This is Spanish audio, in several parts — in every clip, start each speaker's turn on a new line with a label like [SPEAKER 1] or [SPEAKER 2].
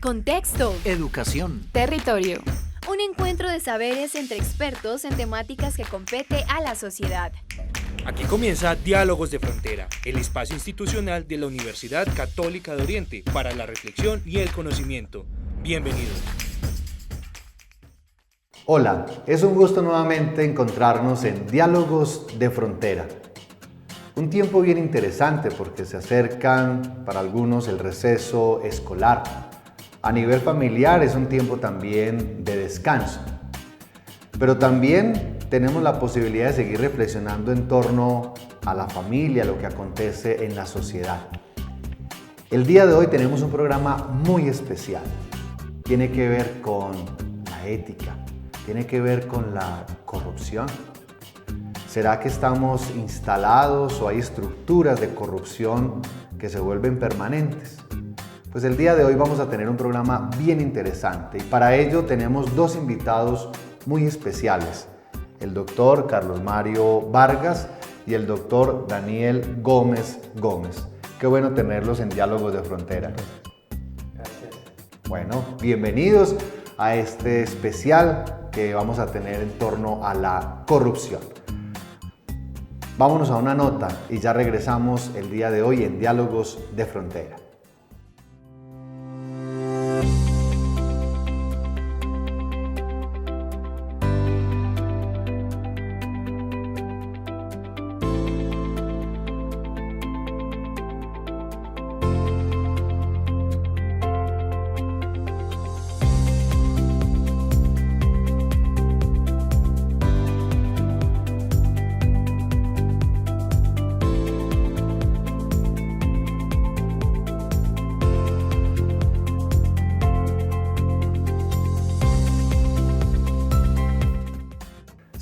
[SPEAKER 1] Contexto.
[SPEAKER 2] Educación.
[SPEAKER 1] Territorio. Un encuentro de saberes entre expertos en temáticas que compete a la sociedad.
[SPEAKER 3] Aquí comienza Diálogos de Frontera, el espacio institucional de la Universidad Católica de Oriente para la reflexión y el conocimiento. Bienvenidos.
[SPEAKER 4] Hola, es un gusto nuevamente encontrarnos en Diálogos de Frontera. Un tiempo bien interesante porque se acercan para algunos el receso escolar. A nivel familiar es un tiempo también de descanso. Pero también tenemos la posibilidad de seguir reflexionando en torno a la familia, lo que acontece en la sociedad. El día de hoy tenemos un programa muy especial. Tiene que ver con la ética, tiene que ver con la corrupción. ¿Será que estamos instalados o hay estructuras de corrupción que se vuelven permanentes? Pues el día de hoy vamos a tener un programa bien interesante y para ello tenemos dos invitados muy especiales, el doctor Carlos Mario Vargas y el doctor Daniel Gómez Gómez. Qué bueno tenerlos en Diálogos de Frontera.
[SPEAKER 5] Gracias.
[SPEAKER 4] Bueno, bienvenidos a este especial que vamos a tener en torno a la corrupción. Vámonos a una nota y ya regresamos el día de hoy en Diálogos de Frontera.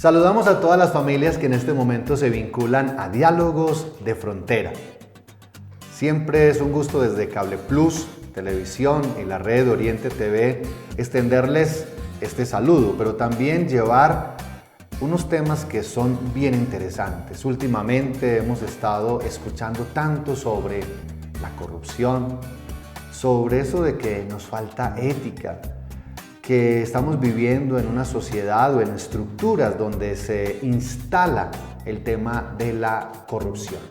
[SPEAKER 4] Saludamos a todas las familias que en este momento se vinculan a Diálogos de Frontera. Siempre es un gusto desde Cable Plus, Televisión y la red Oriente TV extenderles este saludo, pero también llevar unos temas que son bien interesantes. Últimamente hemos estado escuchando tanto sobre la corrupción, sobre eso de que nos falta ética, que estamos viviendo en una sociedad o en estructuras donde se instala el tema de la corrupción.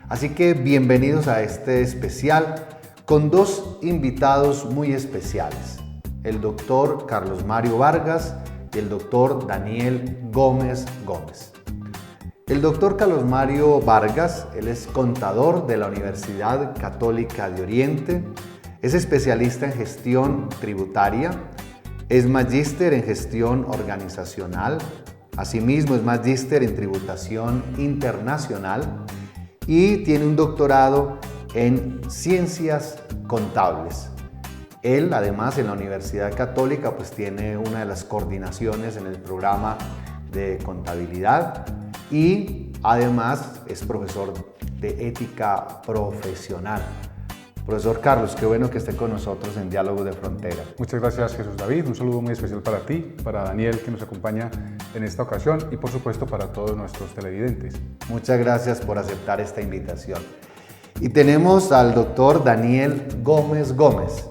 [SPEAKER 4] Así que bienvenidos a este especial con dos invitados muy especiales, el doctor Carlos Mario Vargas y el doctor Daniel Gómez Gómez. El doctor Carlos Mario Vargas, él es contador de la Universidad Católica de Oriente, es especialista en gestión tributaria, es magíster en gestión organizacional, asimismo es magíster en tributación internacional y tiene un doctorado en ciencias contables. Él, además, en la Universidad Católica, pues tiene una de las coordinaciones en el programa de contabilidad y además es profesor de ética profesional. Profesor Carlos, qué bueno que esté con nosotros en Diálogos de Frontera.
[SPEAKER 5] Muchas gracias, Jesús David. Un saludo muy especial para ti, para Daniel, que nos acompaña en esta ocasión, y por supuesto para todos nuestros televidentes.
[SPEAKER 4] Muchas gracias por aceptar esta invitación. Y tenemos al doctor Daniel Gómez Gómez.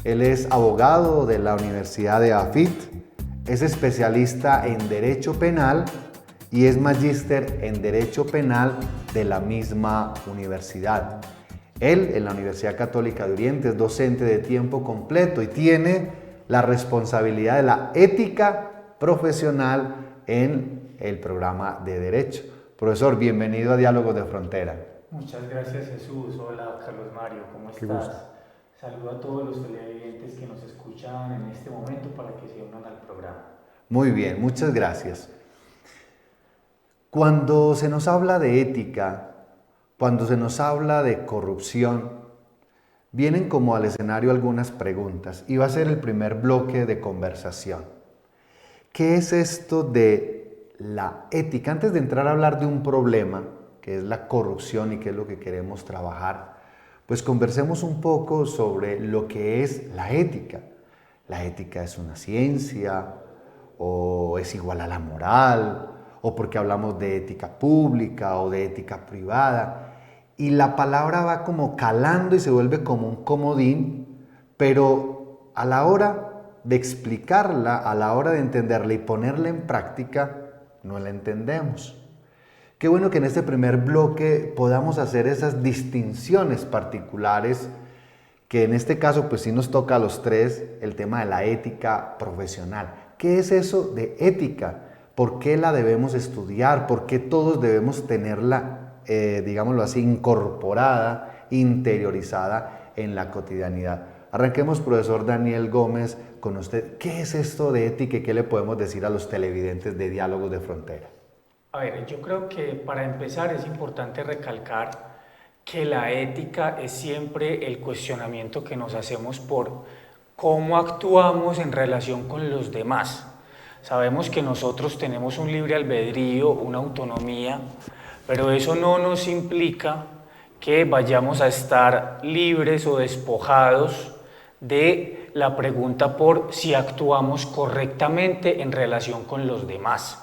[SPEAKER 4] Él es abogado de la Universidad de AFIT, es especialista en Derecho Penal y es magíster en Derecho Penal de la misma universidad. Él, en la Universidad Católica de Oriente, es docente de tiempo completo y tiene la responsabilidad de la ética profesional en el programa de Derecho. Profesor, bienvenido a Diálogos de Frontera.
[SPEAKER 6] Muchas gracias, Jesús. Hola, Carlos Mario, ¿cómo
[SPEAKER 5] Qué
[SPEAKER 6] estás?
[SPEAKER 5] gusto.
[SPEAKER 6] Saludo a todos los televidentes que nos escuchan en este momento para que se unan al programa.
[SPEAKER 4] Muy bien, muchas gracias. Cuando se nos habla de ética, cuando se nos habla de corrupción, vienen como al escenario algunas preguntas y va a ser el primer bloque de conversación. ¿Qué es esto de la ética? Antes de entrar a hablar de un problema, que es la corrupción y qué es lo que queremos trabajar, pues conversemos un poco sobre lo que es la ética. ¿La ética es una ciencia o es igual a la moral? ¿O porque hablamos de ética pública o de ética privada? Y la palabra va como calando y se vuelve como un comodín, pero a la hora de explicarla, a la hora de entenderla y ponerla en práctica, no la entendemos. Qué bueno que en este primer bloque podamos hacer esas distinciones particulares, que en este caso pues sí nos toca a los tres el tema de la ética profesional. ¿Qué es eso de ética? ¿Por qué la debemos estudiar? ¿Por qué todos debemos tenerla, digámoslo así, incorporada, interiorizada en la cotidianidad? Arranquemos, profesor Daniel Gómez, con usted. ¿Qué es esto de ética y qué le podemos decir a los televidentes de Diálogos de Frontera?
[SPEAKER 6] A ver, yo creo que para empezar es importante recalcar que la ética es siempre el cuestionamiento que nos hacemos por cómo actuamos en relación con los demás. Sabemos que nosotros tenemos un libre albedrío, una autonomía, pero eso no nos implica que vayamos a estar libres o despojados de la pregunta por si actuamos correctamente en relación con los demás.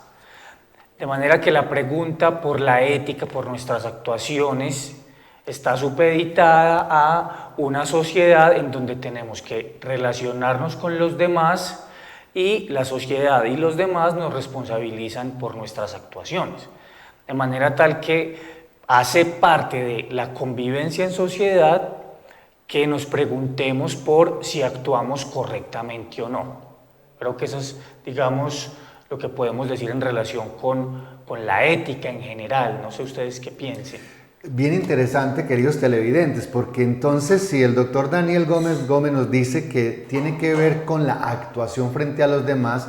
[SPEAKER 6] De manera que la pregunta por la ética, por nuestras actuaciones, está supeditada a una sociedad en donde tenemos que relacionarnos con los demás y la sociedad y los demás nos responsabilizan por nuestras actuaciones. De manera tal que hace parte de la convivencia en sociedad que nos preguntemos por si actuamos correctamente o no. Creo que eso es, digamos, lo que podemos decir en relación con la ética en general. No sé ustedes qué piensen.
[SPEAKER 4] Bien interesante, queridos televidentes, porque entonces si el doctor Daniel Gómez nos dice que tiene que ver con la actuación frente a los demás,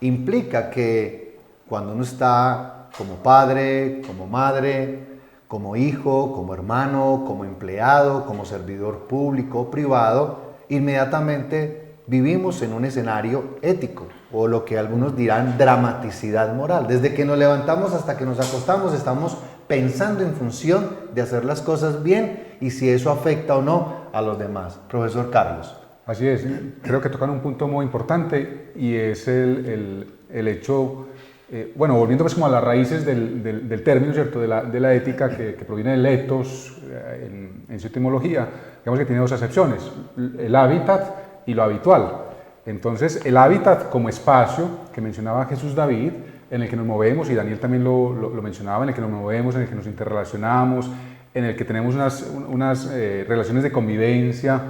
[SPEAKER 4] implica que cuando uno está como padre, como madre, como hijo, como hermano, como empleado, como servidor público o privado, inmediatamente vivimos en un escenario ético, o lo que algunos dirán dramaticidad moral. Desde que nos levantamos hasta que nos acostamos estamos pensando en función de hacer las cosas bien y si eso afecta o no a los demás. Profesor Carlos.
[SPEAKER 5] Así es, creo que tocan un punto muy importante y es el hecho, bueno, volviendo pues como a las raíces del término, ¿cierto?, de la ética que proviene del ethos en su etimología, digamos que tiene dos acepciones, el hábitat y lo habitual. Entonces, el hábitat como espacio que mencionaba Jesús David, en el que nos movemos, y Daniel también lo mencionaba, en el que nos movemos, en el que nos interrelacionamos, en el que tenemos unas relaciones de convivencia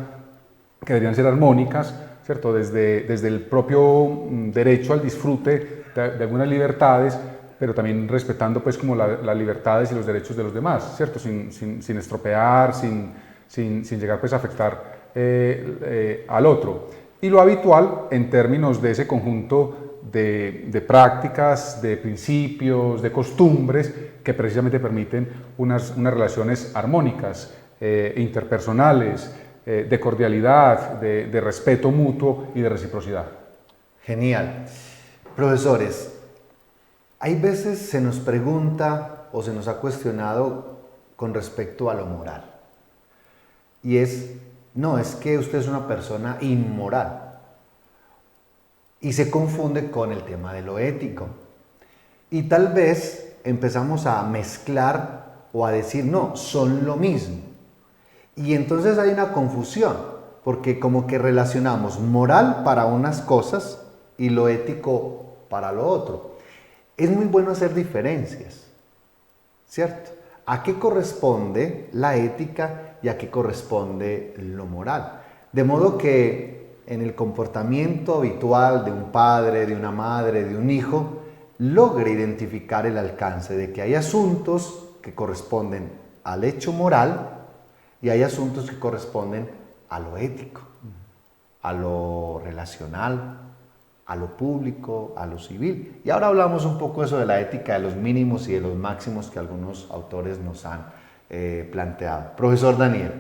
[SPEAKER 5] que deberían ser armónicas, ¿cierto? Desde el propio derecho al disfrute de algunas libertades, pero también respetando pues como las libertades y los derechos de los demás, ¿cierto? Sin estropear, sin llegar pues a afectar al otro. Y lo habitual en términos de ese conjunto de prácticas, de principios, de costumbres que precisamente permiten unas relaciones armónicas, interpersonales, de cordialidad, de respeto mutuo y de reciprocidad.
[SPEAKER 4] Genial. Profesores, hay veces se nos pregunta o se nos ha cuestionado con respecto a lo moral. Y no, es que usted es una persona inmoral. Y se confunde con el tema de lo ético. Y tal vez empezamos a mezclar o a decir, no, son lo mismo. Y entonces hay una confusión, porque como que relacionamos moral para unas cosas y lo ético para lo otro. Es muy bueno hacer diferencias, ¿cierto? ¿A qué corresponde la ética y a qué corresponde lo moral? De modo que en el comportamiento habitual de un padre, de una madre, de un hijo, logre identificar el alcance de que hay asuntos que corresponden al hecho moral y hay asuntos que corresponden a lo ético, a lo relacional, a lo público, a lo civil. Y ahora hablamos un poco de eso de la ética, de los mínimos y de los máximos que algunos autores nos han planteado. Profesor Daniel.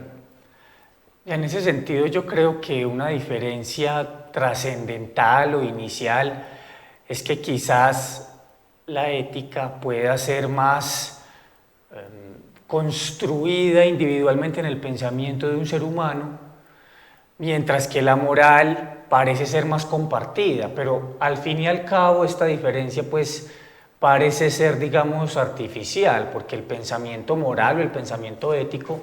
[SPEAKER 6] En ese sentido, yo creo que una diferencia trascendental o inicial es que quizás la ética pueda ser más construida individualmente en el pensamiento de un ser humano, mientras que la moral parece ser más compartida, pero al fin y al cabo esta diferencia pues parece ser, digamos, artificial, porque el pensamiento moral o el pensamiento ético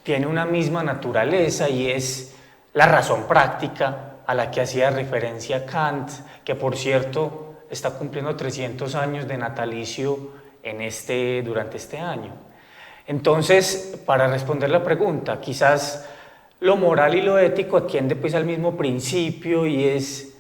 [SPEAKER 6] tiene una misma naturaleza y es la razón práctica a la que hacía referencia Kant, que por cierto está cumpliendo 300 años de natalicio durante este año. Entonces, para responder la pregunta, quizás lo moral y lo ético atiende pues al mismo principio y es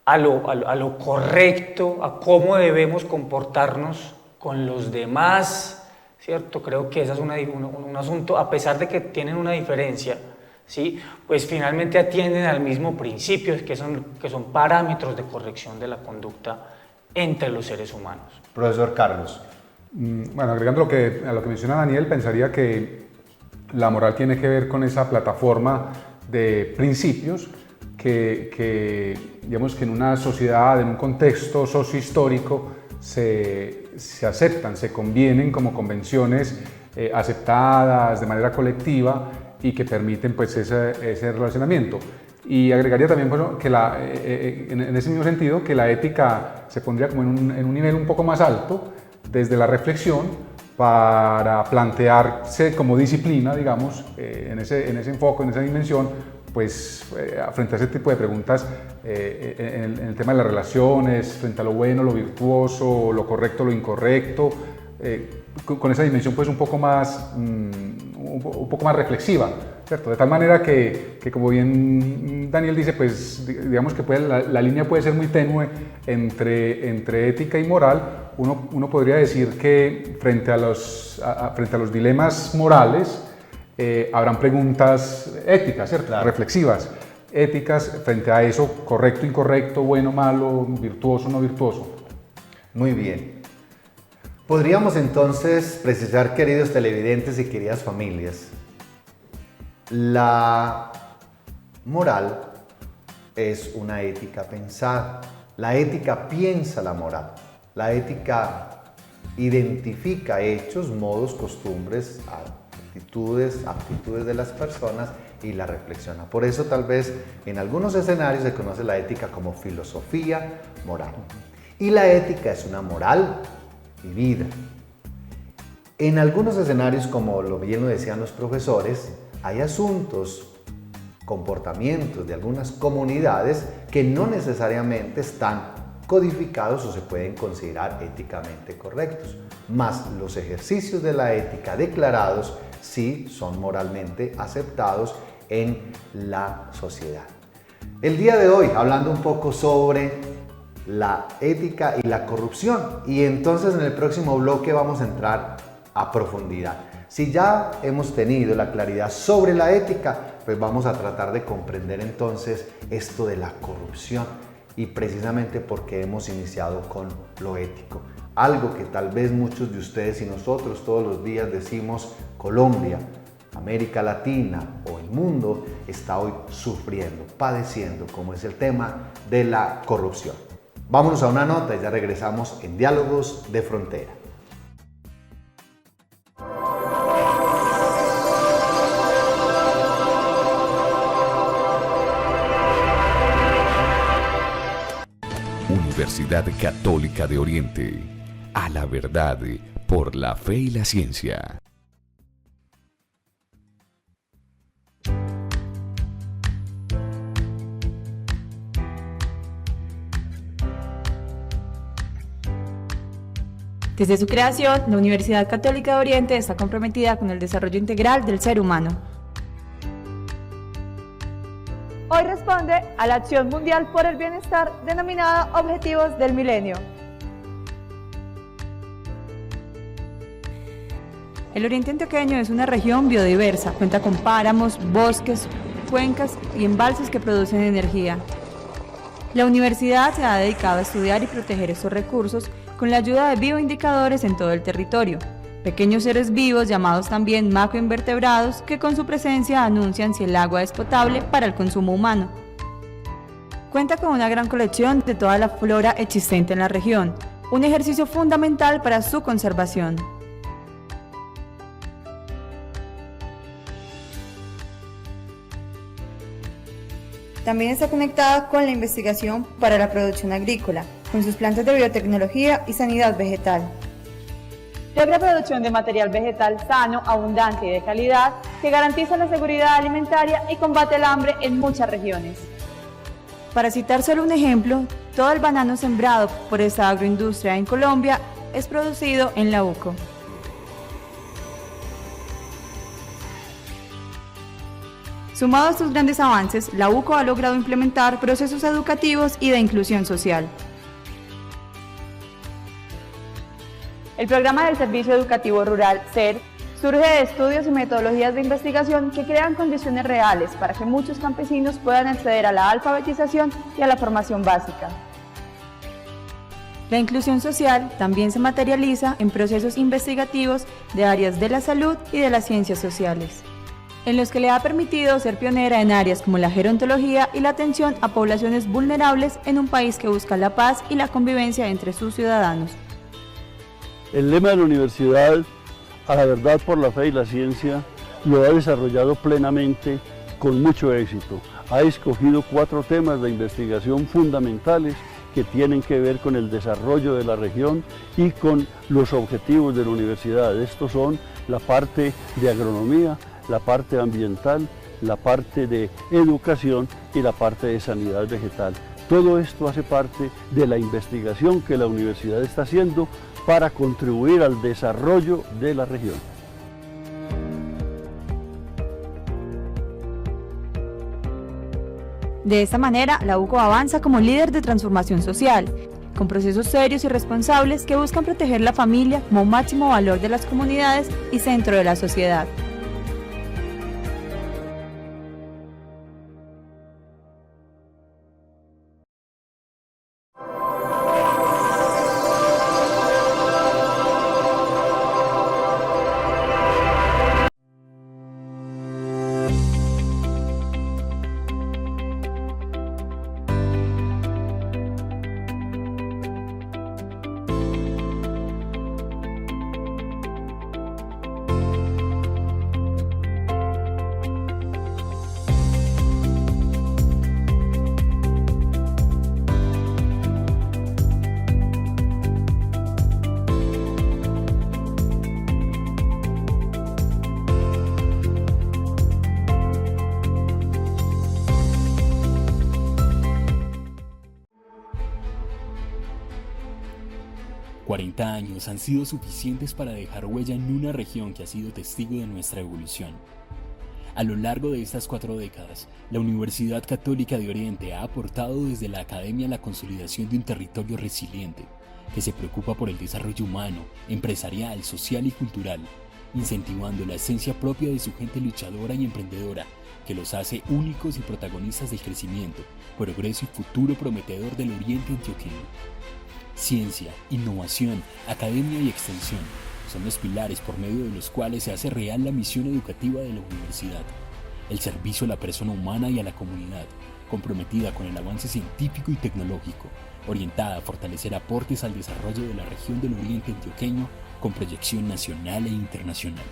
[SPEAKER 6] a lo correcto, a cómo debemos comportarnos con los demás, ¿cierto? Creo que ese es un asunto, a pesar de que tienen una diferencia, ¿sí? Pues finalmente atienden al mismo principio, que son parámetros de corrección de la conducta entre los seres humanos.
[SPEAKER 4] Profesor Carlos.
[SPEAKER 5] Bueno, agregando a lo que menciona Daniel, pensaría que la moral tiene que ver con esa plataforma de principios que digamos que en una sociedad, en un contexto sociohistórico, se aceptan, se convienen como convenciones aceptadas de manera colectiva y que permiten pues ese relacionamiento. Y agregaría también pues, que en ese mismo sentido que la ética se pondría como en un nivel un poco más alto desde la reflexión para plantearse como disciplina, digamos, en ese enfoque, en esa dimensión, pues frente a ese tipo de preguntas en el tema de las relaciones, frente a lo bueno, lo virtuoso, lo correcto, lo incorrecto, con esa dimensión pues un poco más reflexiva, ¿cierto? De tal manera que como bien Daniel dice, pues digamos que la línea puede ser muy tenue entre ética y moral. Uno podría decir que frente a los dilemas morales habrán preguntas éticas, ¿cierto? Claro. Reflexivas, éticas frente a eso, correcto, incorrecto, bueno, malo, virtuoso, no virtuoso.
[SPEAKER 4] Muy bien. Podríamos entonces precisar, queridos televidentes y queridas familias, la moral es una ética pensada. La ética piensa la moral. La ética identifica hechos, modos, costumbres, aptitudes de las personas y la reflexiona. Por eso tal vez en algunos escenarios se conoce la ética como filosofía moral. Y la ética es una moral vivida. En algunos escenarios, como bien lo decían los profesores, hay asuntos, comportamientos de algunas comunidades que no necesariamente están codificados o se pueden considerar éticamente correctos, mas los ejercicios de la ética declarados sí son moralmente aceptados en la sociedad. El día de hoy, hablando un poco sobre la ética y la corrupción, y entonces en el próximo bloque vamos a entrar a profundidad. Si ya hemos tenido la claridad sobre la ética, pues vamos a tratar de comprender entonces esto de la corrupción, y precisamente porque hemos iniciado con lo ético, algo que tal vez muchos de ustedes y nosotros todos los días decimos: Colombia, América Latina o el mundo está hoy sufriendo, padeciendo, como es el tema de la corrupción. Vámonos a una nota y ya regresamos en Diálogos de Frontera.
[SPEAKER 2] Universidad Católica de Oriente, a la verdad por la fe y la ciencia.
[SPEAKER 7] Desde su creación, la Universidad Católica de Oriente está comprometida con el desarrollo integral del ser humano.
[SPEAKER 8] Hoy responde a la Acción Mundial por el Bienestar denominada Objetivos del Milenio.
[SPEAKER 7] El Oriente Antioqueño es una región biodiversa, cuenta con páramos, bosques, cuencas y embalses que producen energía. La universidad se ha dedicado a estudiar y proteger estos recursos con la ayuda de bioindicadores en todo el territorio, pequeños seres vivos llamados también macroinvertebrados que con su presencia anuncian si el agua es potable para el consumo humano. Cuenta con una gran colección de toda la flora existente en la región, un ejercicio fundamental para su conservación. También está conectada con la investigación para la producción agrícola, con sus plantas de biotecnología y sanidad vegetal.
[SPEAKER 8] Logra producción de material vegetal sano, abundante y de calidad que garantiza la seguridad alimentaria y combate el hambre en muchas regiones.
[SPEAKER 7] Para citar solo un ejemplo, todo el banano sembrado por esta agroindustria en Colombia es producido en la UCO. Sumado a estos grandes avances, la UCO ha logrado implementar procesos educativos y de inclusión social.
[SPEAKER 8] El programa del Servicio Educativo Rural, SER, surge de estudios y metodologías de investigación que crean condiciones reales para que muchos campesinos puedan acceder a la alfabetización y a la formación básica.
[SPEAKER 7] La inclusión social también se materializa en procesos investigativos de áreas de la salud y de las ciencias sociales, en los que le ha permitido ser pionera en áreas como la gerontología y la atención a poblaciones vulnerables en un país que busca la paz y la convivencia entre sus ciudadanos.
[SPEAKER 9] El lema de la universidad, a la verdad por la fe y la ciencia, lo ha desarrollado plenamente con mucho éxito. Ha escogido 4 temas de investigación fundamentales que tienen que ver con el desarrollo de la región y con los objetivos de la universidad. Estos son la parte de agronomía, la parte ambiental, la parte de educación y la parte de sanidad vegetal. Todo esto hace parte de la investigación que la universidad está haciendo para contribuir al desarrollo de la región.
[SPEAKER 7] De esta manera, la UCO avanza como líder de transformación social, con procesos serios y responsables que buscan proteger la familia como máximo valor de las comunidades y centro de la sociedad.
[SPEAKER 10] Años han sido suficientes para dejar huella en una región que ha sido testigo de nuestra evolución. A lo largo de estas 4 décadas, la Universidad Católica de Oriente ha aportado desde la academia la consolidación de un territorio resiliente, que se preocupa por el desarrollo humano, empresarial, social y cultural, incentivando la esencia propia de su gente luchadora y emprendedora, que los hace únicos y protagonistas del crecimiento, progreso y futuro prometedor del Oriente antioqueño. Ciencia, innovación, academia y extensión son los pilares por medio de los cuales se hace real la misión educativa de la universidad. El servicio a la persona humana y a la comunidad, comprometida con el avance científico y tecnológico, orientada a fortalecer aportes al desarrollo de la región del Oriente antioqueño con proyección nacional e internacional.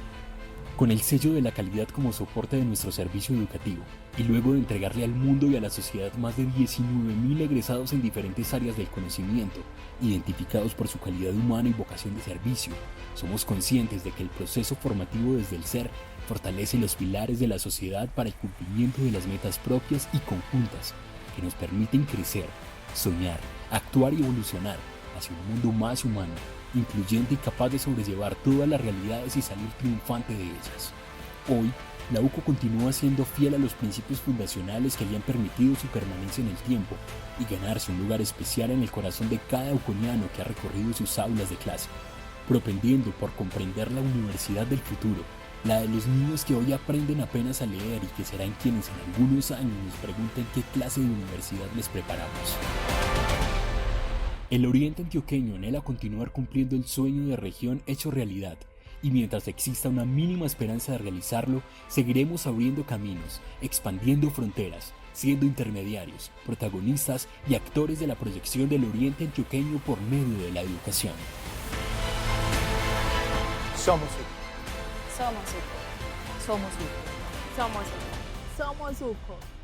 [SPEAKER 10] Con el sello de la calidad como soporte de nuestro servicio educativo, y luego de entregarle al mundo y a la sociedad más de 19.000 egresados en diferentes áreas del conocimiento, identificados por su calidad humana y vocación de servicio, somos conscientes de que el proceso formativo desde el ser fortalece los pilares de la sociedad para el cumplimiento de las metas propias y conjuntas que nos permiten crecer, soñar, actuar y evolucionar hacia un mundo más humano, incluyente y capaz de sobrellevar todas las realidades y salir triunfante de ellas. Hoy, la UCO continúa siendo fiel a los principios fundacionales que le han permitido su permanencia en el tiempo y ganarse un lugar especial en el corazón de cada uconiano que ha recorrido sus aulas de clase, propendiendo por comprender la universidad del futuro, la de los niños que hoy aprenden apenas a leer y que serán quienes en algunos años nos pregunten qué clase de universidad les preparamos. El Oriente antioqueño anhela continuar cumpliendo el sueño de región hecho realidad, y mientras exista una mínima esperanza de realizarlo, seguiremos abriendo caminos, expandiendo fronteras, siendo intermediarios, protagonistas y actores de la proyección del Oriente antioqueño por medio de la educación.
[SPEAKER 8] Somos UCO. Somos UCO. Somos UCO. Somos UCO. Somos UCO.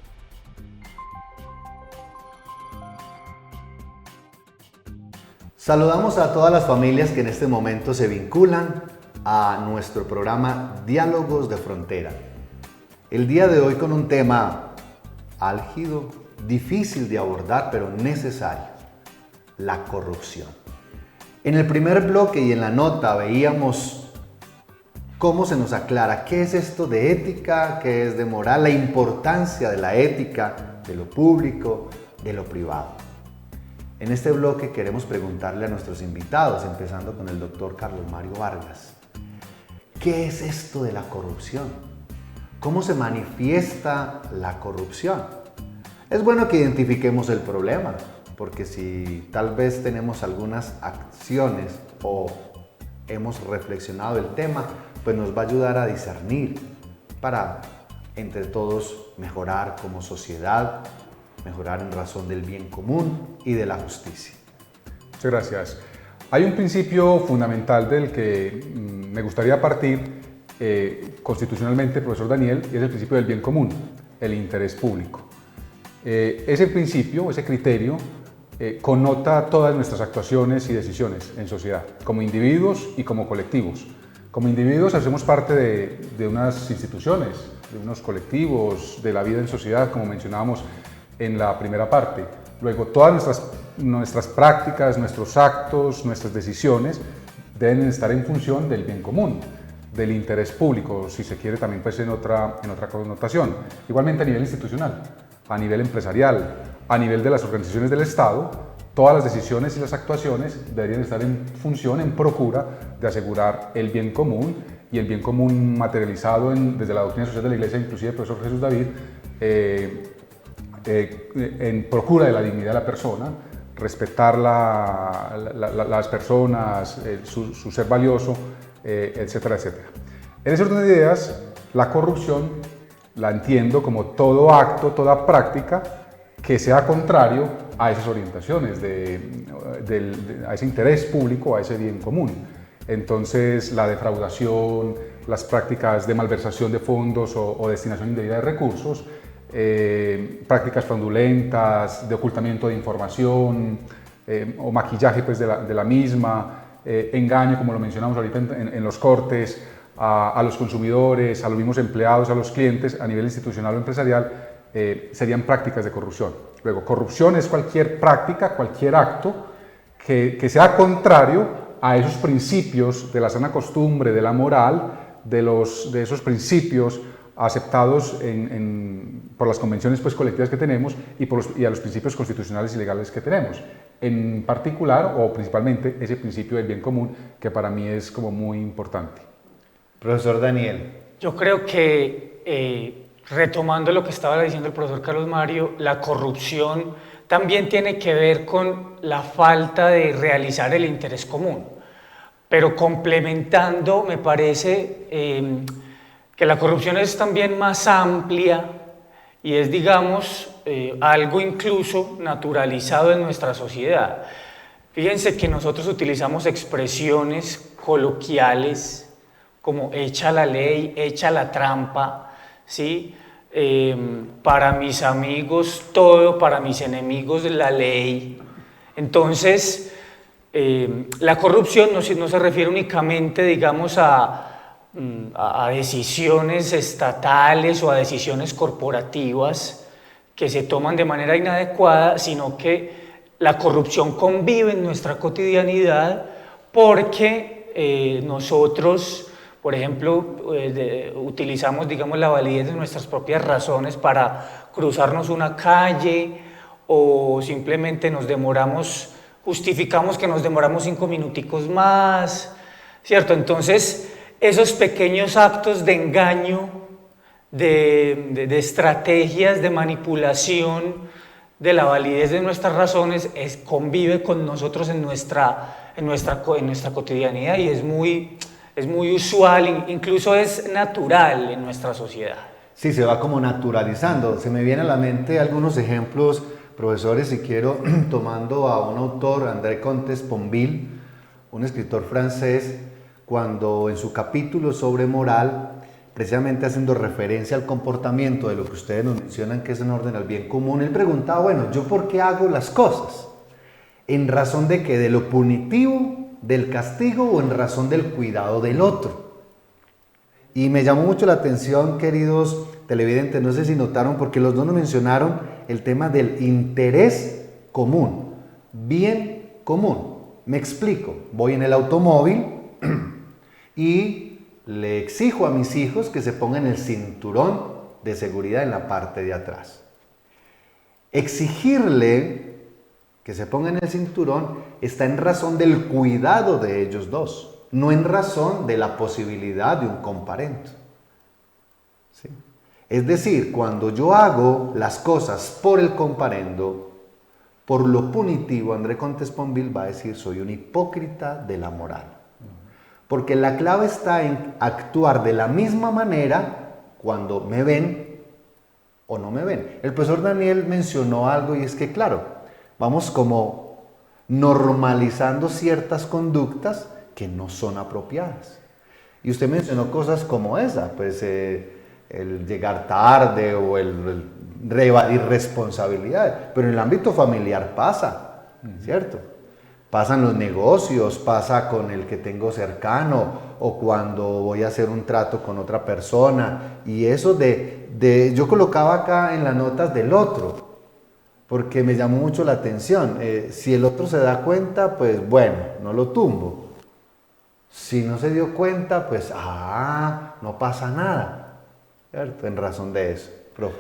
[SPEAKER 4] Saludamos a todas las familias que en este momento se vinculan a nuestro programa Diálogos de Frontera. El día de hoy con un tema álgido, difícil de abordar, pero necesario: la corrupción. En el primer bloque y en la nota veíamos cómo se nos aclara qué es esto de ética, qué es de moral, la importancia de la ética, de lo público, de lo privado. En este bloque queremos preguntarle a nuestros invitados, empezando con el doctor Carlos Mario Vargas: ¿qué es esto de la corrupción? ¿Cómo se manifiesta la corrupción? Es bueno que identifiquemos el problema, porque si tal vez tenemos algunas acciones o hemos reflexionado el tema, pues nos va a ayudar a discernir para entre todos mejorar como sociedad, mejorar en razón del bien común y de la justicia.
[SPEAKER 5] Muchas gracias. Hay un principio fundamental del que me gustaría partir constitucionalmente, profesor Daniel, y es el principio del bien común, el interés público. Ese principio, ese criterio, connota todas nuestras actuaciones y decisiones en sociedad, como individuos y como colectivos. Como individuos hacemos parte de unas instituciones, de unos colectivos, de la vida en sociedad, como mencionábamos en la primera parte. Luego, todas nuestras prácticas, nuestros actos, nuestras decisiones deben estar en función del bien común, del interés público, si se quiere también pues en otra connotación. Igualmente a nivel institucional, a nivel empresarial, a nivel de las organizaciones del Estado, todas las decisiones y las actuaciones deberían estar en función, en procura de asegurar el bien común, y el bien común materializado desde la doctrina social de la Iglesia, inclusive el profesor Jesús David, en procura de la dignidad de la persona, respetar las personas, su ser valioso, etcétera, etcétera. En ese orden de ideas, la corrupción la entiendo como todo acto, toda práctica que sea contrario a esas orientaciones, a ese interés público, a ese bien común. Entonces, la defraudación, las prácticas de malversación de fondos o destinación indebida de recursos, prácticas fraudulentas, de ocultamiento de información o maquillaje pues, de la misma, engaño, como lo mencionamos ahorita en los cortes, a los consumidores, a los mismos empleados, a los clientes, a nivel institucional o empresarial, serían prácticas de corrupción. Luego, corrupción es cualquier práctica, cualquier acto que sea contrario a esos principios de la sana costumbre, de la moral, de esos principios aceptados por las convenciones pues, colectivas que tenemos y a los principios constitucionales y legales que tenemos. En particular, o principalmente, ese principio del bien común, que para mí es como muy importante.
[SPEAKER 4] Profesor Daniel.
[SPEAKER 6] Yo creo que, retomando lo que estaba diciendo el profesor Carlos Mario, la corrupción también tiene que ver con la falta de realizar el interés común. Pero complementando, me parece que la corrupción es también más amplia y es, digamos, algo incluso naturalizado en nuestra sociedad. Fíjense que nosotros utilizamos expresiones coloquiales como echa la ley, echa la trampa, ¿sí? Para mis amigos todo, para mis enemigos la ley. Entonces, la corrupción no se refiere únicamente, digamos, a decisiones estatales o a decisiones corporativas que se toman de manera inadecuada, sino que la corrupción convive en nuestra cotidianidad porque nosotros, por ejemplo, utilizamos, digamos, la validez de nuestras propias razones para cruzarnos una calle o simplemente justificamos que nos demoramos 5 minuticos más, ¿cierto? Entonces, esos pequeños actos de engaño, de estrategias de manipulación de la validez de nuestras razones convive con nosotros en nuestra cotidianidad y es muy usual, incluso es natural en nuestra sociedad.
[SPEAKER 4] Sí, se va como naturalizando. Se me vienen a la mente algunos ejemplos, profesores, si quiero, tomando a un autor, André Comte Sponville, un escritor francés, cuando en su capítulo sobre moral, precisamente haciendo referencia al comportamiento de lo que ustedes nos mencionan que es en orden al bien común, él preguntaba, bueno, ¿yo por qué hago las cosas? ¿En razón de qué? ¿De lo punitivo, del castigo o en razón del cuidado del otro? Y me llamó mucho la atención, queridos televidentes, no sé si notaron, porque los dos nos mencionaron el tema del interés común, bien común. Me explico, voy en el automóvil y le exijo a mis hijos que se pongan el cinturón de seguridad en la parte de atrás. Exigirle que se pongan el cinturón está en razón del cuidado de ellos dos, no en razón de la posibilidad de un comparendo. ¿Sí? Es decir, cuando yo hago las cosas por el comparendo, por lo punitivo, André Comte Sponville va a decir, soy un hipócrita de la moral. Porque la clave está en actuar de la misma manera cuando me ven o no me ven. El profesor Daniel mencionó algo y es que, claro, vamos como normalizando ciertas conductas que no son apropiadas. Y usted mencionó cosas como esa, pues el llegar tarde o el evadir responsabilidades, pero en el ámbito familiar pasa, ¿cierto? Pasan los negocios, pasa con el que tengo cercano o cuando voy a hacer un trato con otra persona. Y eso yo colocaba acá en las notas del otro, porque me llamó mucho la atención. Si el otro se da cuenta, pues bueno, no lo tumbo. Si no se dio cuenta, pues no pasa nada, ¿cierto? En razón de eso, profe.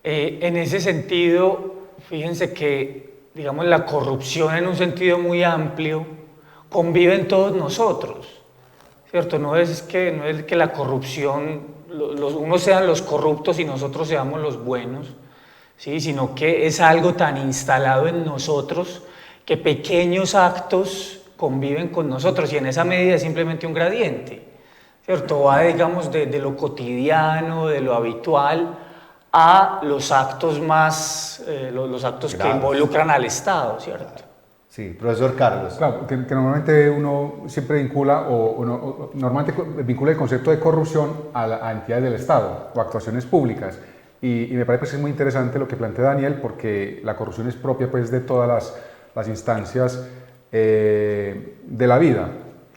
[SPEAKER 6] En ese sentido, fíjense que digamos, la corrupción en un sentido muy amplio convive en todos nosotros, ¿cierto? No es que la corrupción, unos sean los corruptos y nosotros seamos los buenos, ¿sí? Sino que es algo tan instalado en nosotros que pequeños actos conviven con nosotros y en esa medida es simplemente un gradiente, ¿cierto? Va, digamos, de lo cotidiano, de lo habitual, a los actos más, los actos que involucran al Estado, ¿cierto?
[SPEAKER 4] Sí, profesor Carlos.
[SPEAKER 5] Claro, que normalmente uno siempre vincula, normalmente vincula el concepto de corrupción a entidades del Estado o actuaciones públicas. Y me parece que es muy interesante lo que plantea Daniel, porque la corrupción es propia pues, de todas las instancias de la vida.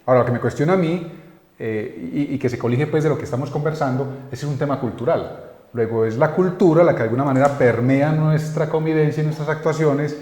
[SPEAKER 5] Ahora, lo que me cuestiona a mí, y que se colige pues, de lo que estamos conversando, es un tema cultural. Luego es la cultura la que de alguna manera permea nuestra convivencia y nuestras actuaciones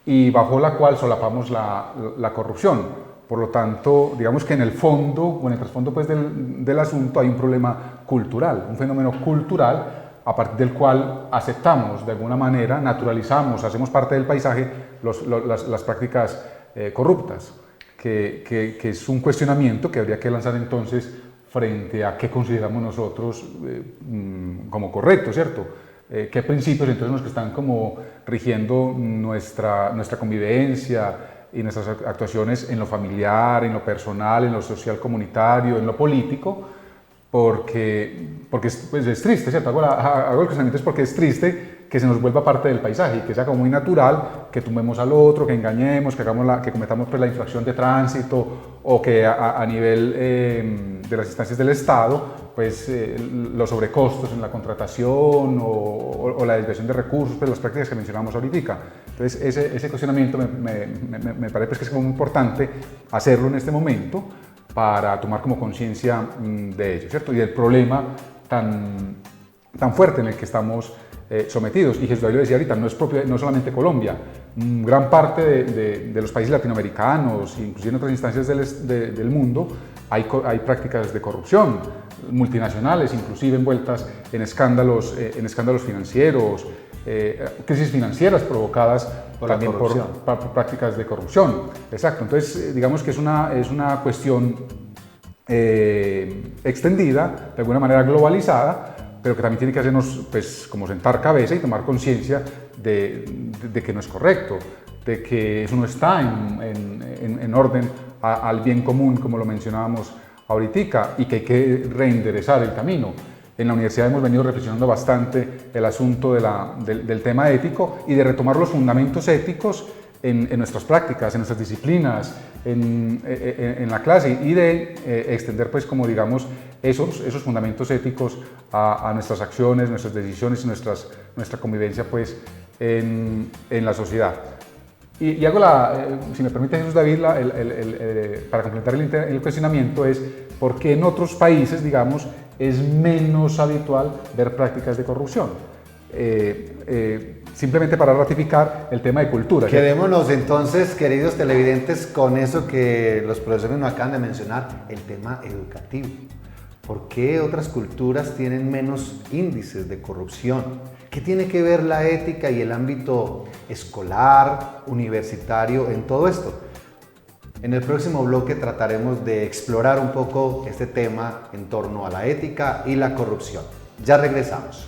[SPEAKER 5] y bajo la cual solapamos la corrupción. Por lo tanto, digamos que en el fondo o en el trasfondo pues, del asunto hay un problema cultural, un fenómeno cultural a partir del cual aceptamos de alguna manera, naturalizamos, hacemos parte del paisaje las prácticas corruptas, que es un cuestionamiento que habría que lanzar entonces frente a qué consideramos nosotros como correcto, ¿cierto? ¿Qué principios entonces los que están como rigiendo nuestra convivencia y nuestras actuaciones en lo familiar, en lo personal, en lo social comunitario, en lo político? Porque pues es triste, ¿cierto? Hago el cuestionamiento es porque es triste que se nos vuelva parte del paisaje y que sea como muy natural que tumbemos al otro, que engañemos, que cometamos pues, la infracción de tránsito o que a nivel de las instancias del Estado, pues los sobrecostos en la contratación o la desviación de recursos, pues las prácticas que mencionamos ahorita. Entonces ese cuestionamiento me parece que es como muy importante hacerlo en este momento para tomar como conciencia de ello, ¿cierto? Y del problema tan fuerte en el que estamos sometidos. Y Jesús David lo decía ahorita, no solamente Colombia, gran parte de los países latinoamericanos, inclusive en otras instancias del mundo, hay prácticas de corrupción, multinacionales, inclusive envueltas en escándalos financieros, crisis financieras provocadas también por prácticas de corrupción. Exacto, entonces digamos que es una cuestión extendida, de alguna manera globalizada, pero que también tiene que hacernos pues, como sentar cabeza y tomar conciencia de que no es correcto, de que eso no está en orden al bien común, como lo mencionábamos ahorita, y que hay que reenderezar el camino. En la universidad hemos venido reflexionando bastante el asunto del tema ético y de retomar los fundamentos éticos en nuestras prácticas, en nuestras disciplinas, en la clase y de extender, pues, como digamos, esos fundamentos éticos a nuestras acciones, nuestras decisiones y nuestra convivencia, pues, en la sociedad. Y hago si me permite Jesús David, para completar el cuestionamiento es por qué en otros países, digamos, es menos habitual ver prácticas de corrupción. simplemente para ratificar el tema de cultura.
[SPEAKER 4] Quedémonos entonces, queridos televidentes, con eso que los profesores nos acaban de mencionar, el tema educativo. ¿Por qué otras culturas tienen menos índices de corrupción? ¿Qué tiene que ver la ética y el ámbito escolar, universitario en todo esto? En el próximo bloque trataremos de explorar un poco este tema en torno a la ética y la corrupción. Ya regresamos.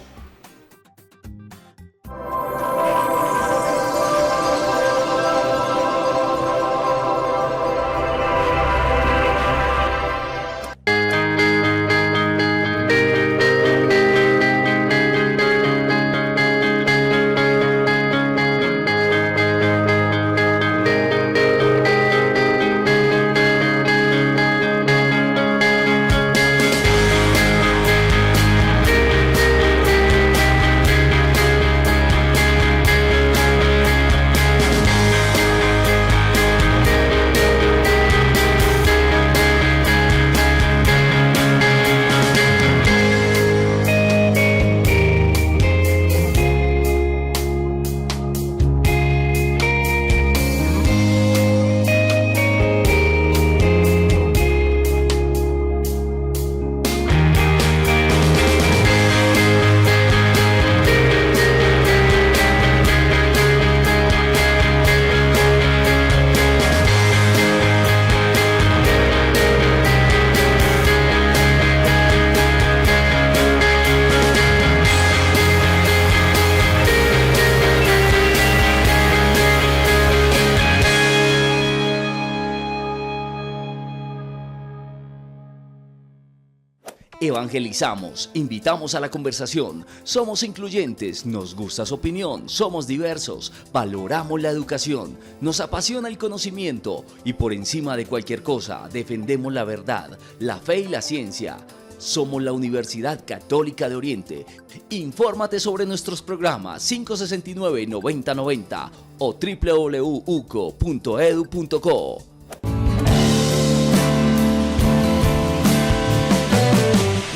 [SPEAKER 11] Evangelizamos, invitamos a la conversación, somos incluyentes, nos gusta su opinión, somos diversos, valoramos la educación, nos apasiona el conocimiento y por encima de cualquier cosa defendemos la verdad, la fe y la ciencia. Somos la Universidad Católica de Oriente. Infórmate sobre nuestros programas 569-9090 o www.uco.edu.co.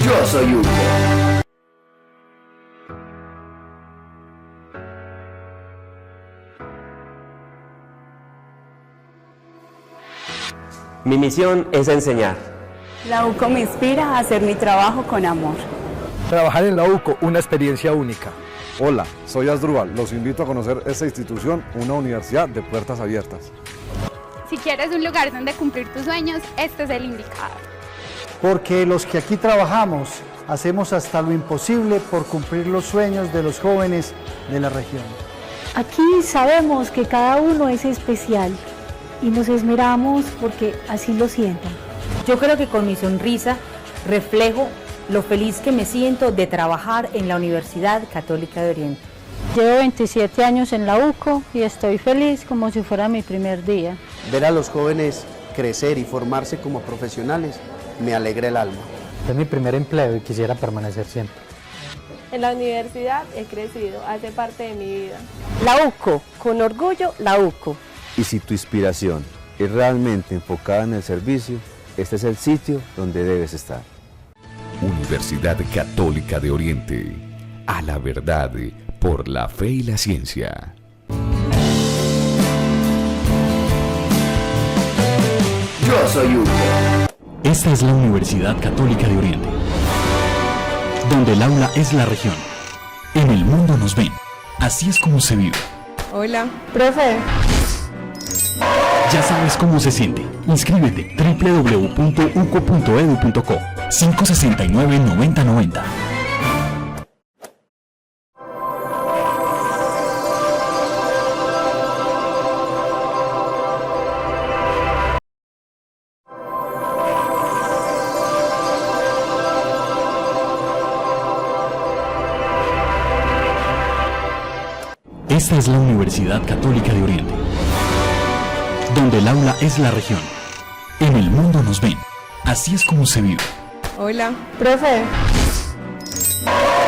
[SPEAKER 12] Yo soy Hugo. Mi misión es enseñar.
[SPEAKER 13] La UCO me inspira a hacer mi trabajo con amor.
[SPEAKER 14] Trabajar en la UCO, una experiencia única.
[SPEAKER 15] Hola, soy Asdrúbal. Los invito a conocer esta institución, una universidad de puertas abiertas.
[SPEAKER 16] Si quieres un lugar donde cumplir tus sueños, este es el indicado.
[SPEAKER 17] Porque los que aquí trabajamos hacemos hasta lo imposible por cumplir los sueños de los jóvenes de la región.
[SPEAKER 18] Aquí sabemos que cada uno es especial y nos esmeramos porque así lo sientan.
[SPEAKER 19] Yo creo que con mi sonrisa reflejo lo feliz que me siento de trabajar en la Universidad Católica de Oriente.
[SPEAKER 18] Llevo 27 años en la UCO y estoy feliz como si fuera mi primer día.
[SPEAKER 20] Ver a los jóvenes crecer y formarse como profesionales me alegra el alma.
[SPEAKER 21] Es mi primer empleo y quisiera permanecer siempre.
[SPEAKER 22] En la universidad he crecido, hace parte de mi vida.
[SPEAKER 19] La UCO, con orgullo, la UCO.
[SPEAKER 23] Y si tu inspiración es realmente enfocada en el servicio, este es el sitio donde debes estar.
[SPEAKER 2] Universidad Católica de Oriente. A la verdad, por la fe y la ciencia.
[SPEAKER 12] Yo soy Hugo.
[SPEAKER 10] Esta es la Universidad Católica de Oriente, donde el aula es la región. En el mundo nos ven. Así es como se vive.
[SPEAKER 22] Hola, profe.
[SPEAKER 10] Ya sabes cómo se siente. Inscríbete www.uco.edu.co 569-9090. Esta es la Universidad Católica de Oriente, donde el aula es la región. En el mundo nos ven. Así es como se vive.
[SPEAKER 22] Hola, profe.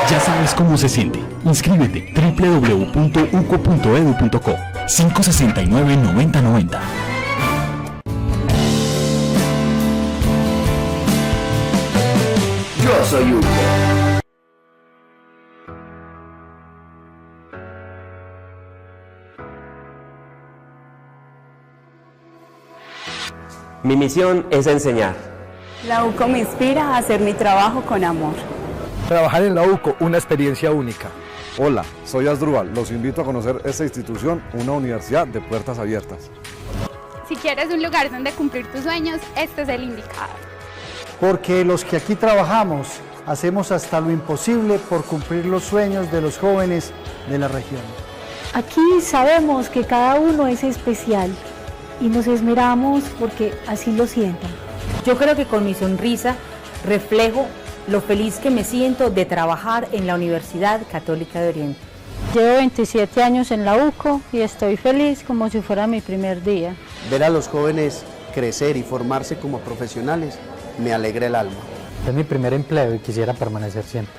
[SPEAKER 10] Ya sabes cómo se siente. Inscríbete www.uco.edu.co 569-9090.
[SPEAKER 12] Yo soy Hugo. Mi misión es enseñar.
[SPEAKER 13] La UCO me inspira a hacer mi trabajo con amor.
[SPEAKER 14] Trabajar en la UCO, una experiencia única.
[SPEAKER 15] Hola, soy Asdrúbal. Los invito a conocer esta institución, una universidad de puertas abiertas.
[SPEAKER 16] Si quieres un lugar donde cumplir tus sueños, este es el indicado.
[SPEAKER 17] Porque los que aquí trabajamos hacemos hasta lo imposible por cumplir los sueños de los jóvenes de la región.
[SPEAKER 18] Aquí sabemos que cada uno es especial y nos esmeramos porque así lo sientan.
[SPEAKER 19] Yo creo que con mi sonrisa reflejo lo feliz que me siento de trabajar en la Universidad Católica de Oriente.
[SPEAKER 18] Llevo 27 años en la UCO y estoy feliz como si fuera mi primer día.
[SPEAKER 20] Ver a los jóvenes crecer y formarse como profesionales me alegra el alma.
[SPEAKER 21] Es mi primer empleo y quisiera permanecer siempre.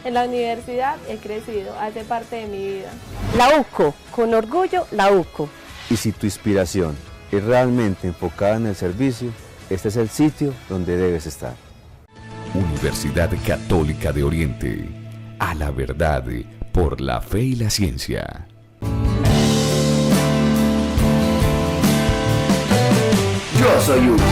[SPEAKER 22] En la universidad he crecido, hace parte de mi vida.
[SPEAKER 13] La UCO, con orgullo, la UCO.
[SPEAKER 23] Y si tu inspiración es realmente enfocada en el servicio, este es el sitio donde debes estar.
[SPEAKER 2] Universidad Católica de Oriente. A la verdad, por la fe y la ciencia.
[SPEAKER 12] Yo soy UCO.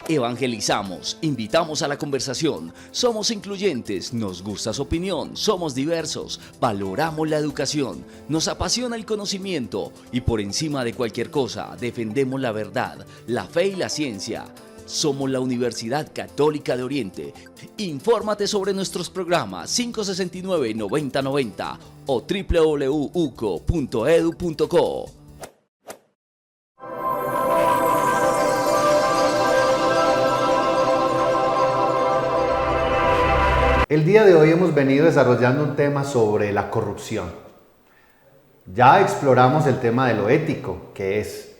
[SPEAKER 11] Evangelizamos, invitamos a la conversación, somos incluyentes, nos gusta su opinión, somos diversos, valoramos la educación, nos apasiona el conocimiento y por encima de cualquier cosa defendemos la verdad, la fe y la ciencia. Somos la Universidad Católica de Oriente. Infórmate sobre nuestros programas 569-9090 o www.uco.edu.co.
[SPEAKER 4] El día de hoy hemos venido desarrollando un tema sobre la corrupción. Ya exploramos el tema de lo ético, que es,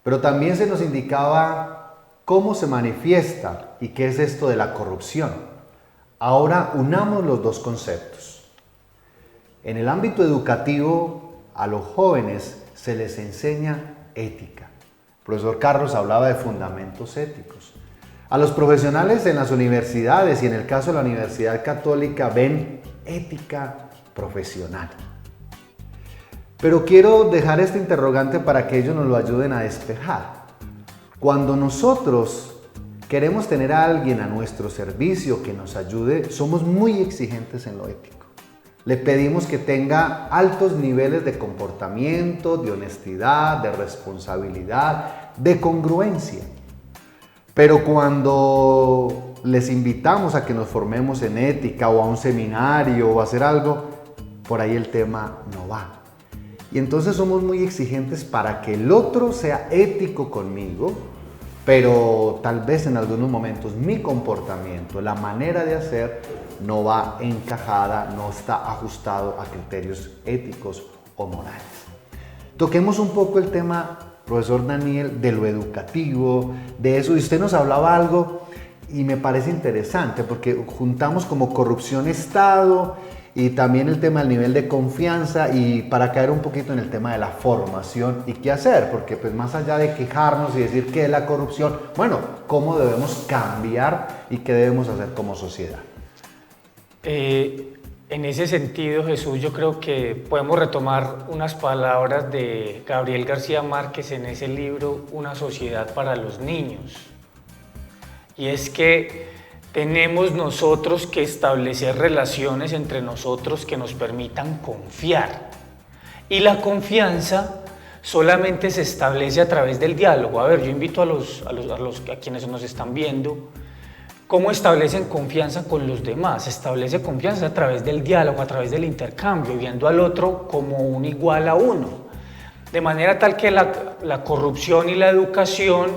[SPEAKER 4] pero también se nos indicaba cómo se manifiesta y qué es esto de la corrupción. Ahora unamos los dos conceptos. En el ámbito educativo, a los jóvenes se les enseña ética. El profesor Carlos hablaba de fundamentos éticos. A los profesionales en las universidades y en el caso de la Universidad Católica ven ética profesional. Pero quiero dejar este interrogante para que ellos nos lo ayuden a despejar. Cuando nosotros queremos tener a alguien a nuestro servicio que nos ayude, somos muy exigentes en lo ético. Le pedimos que tenga altos niveles de comportamiento, de honestidad, de responsabilidad, de congruencia. Pero cuando les invitamos a que nos formemos en ética o a un seminario o a hacer algo, por ahí el tema no va. Y entonces somos muy exigentes para que el otro sea ético conmigo, pero tal vez en algunos momentos mi comportamiento, la manera de hacer, no va encajada, no está ajustado a criterios éticos o morales. Toquemos un poco el tema, profesor Daniel, de lo educativo, de eso, y usted nos hablaba algo y me parece interesante porque juntamos como corrupción Estado y también el tema del nivel de confianza y para caer un poquito en el tema de la formación y qué hacer, porque pues más allá de quejarnos y decir qué es la corrupción, bueno, cómo debemos cambiar y qué debemos hacer como sociedad.
[SPEAKER 6] En ese sentido, Jesús, yo creo que podemos retomar unas palabras de Gabriel García Márquez en ese libro Una sociedad para los niños. Y es que tenemos nosotros que establecer relaciones entre nosotros que nos permitan confiar. Y la confianza solamente se establece a través del diálogo. A ver, yo invito a quienes nos están viendo, ¿cómo establecen confianza con los demás? Se establece confianza a través del diálogo, a través del intercambio, viendo al otro como un igual a uno. De manera tal que la corrupción y la educación,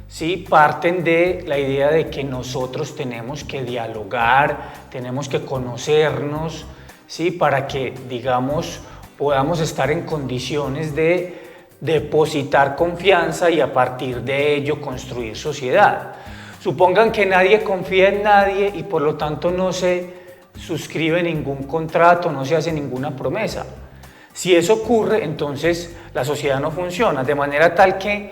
[SPEAKER 6] ¿sí?, parten de la idea de que nosotros tenemos que dialogar, tenemos que conocernos, ¿sí?, para que, digamos, podamos estar en condiciones de depositar confianza y a partir de ello construir sociedad. Supongan que nadie confía en nadie y por lo tanto no se suscribe ningún contrato, no se hace ninguna promesa. Si eso ocurre, entonces la sociedad no funciona, de manera tal que,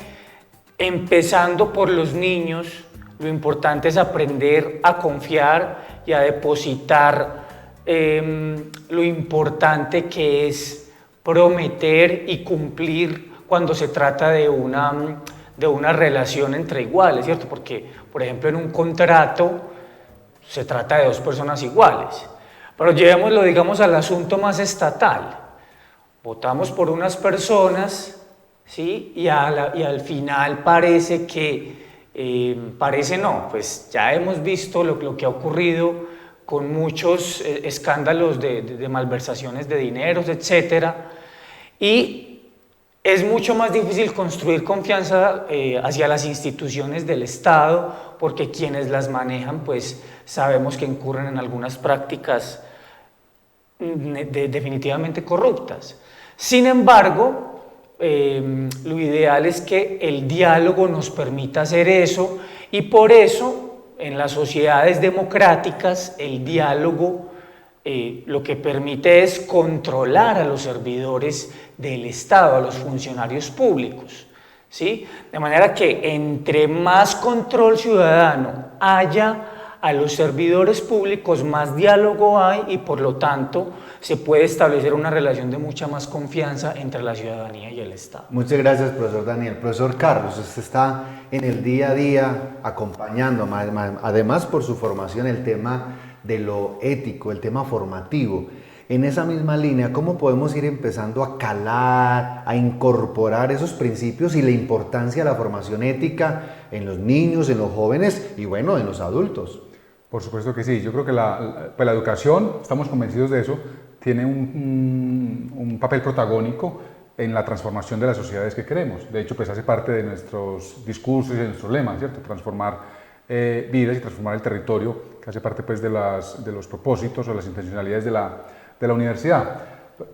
[SPEAKER 6] empezando por los niños, lo importante es aprender a confiar y a depositar lo importante que es prometer y cumplir cuando se trata de una relación entre iguales, ¿cierto? Porque, por ejemplo, en un contrato se trata de dos personas iguales. Pero llevémoslo, digamos, al asunto más estatal. Votamos por unas personas, ¿sí?, y al final parece que, parece no, pues ya hemos visto lo que ha ocurrido con muchos escándalos de malversaciones de dineros, etc. Y es mucho más difícil construir confianza hacia las instituciones del Estado, porque quienes las manejan, pues sabemos que incurren en algunas prácticas definitivamente corruptas. Sin embargo, lo ideal es que el diálogo nos permita hacer eso, y por eso en las sociedades democráticas el diálogo lo que permite es controlar a los servidores del Estado, a los funcionarios públicos, ¿sí? De manera que entre más control ciudadano haya a los servidores públicos, más diálogo hay y por lo tanto se puede establecer una relación de mucha más confianza entre la ciudadanía y el Estado.
[SPEAKER 4] Muchas gracias, profesor Daniel. Profesor Carlos, usted está en el día a día acompañando, además por su formación, el tema de lo ético, el tema formativo. En esa misma línea, ¿cómo podemos ir empezando a calar, a incorporar esos principios y la importancia de la formación ética en los niños, en los jóvenes y, bueno, en los adultos?
[SPEAKER 5] Por supuesto que sí. Yo creo que la educación, estamos convencidos de eso, tiene un papel protagónico en la transformación de las sociedades que queremos. De hecho, pues hace parte de nuestros discursos y de nuestros lemas, ¿cierto? Transformar vidas y transformar el territorio, que hace parte pues de los propósitos o las intencionalidades de la universidad.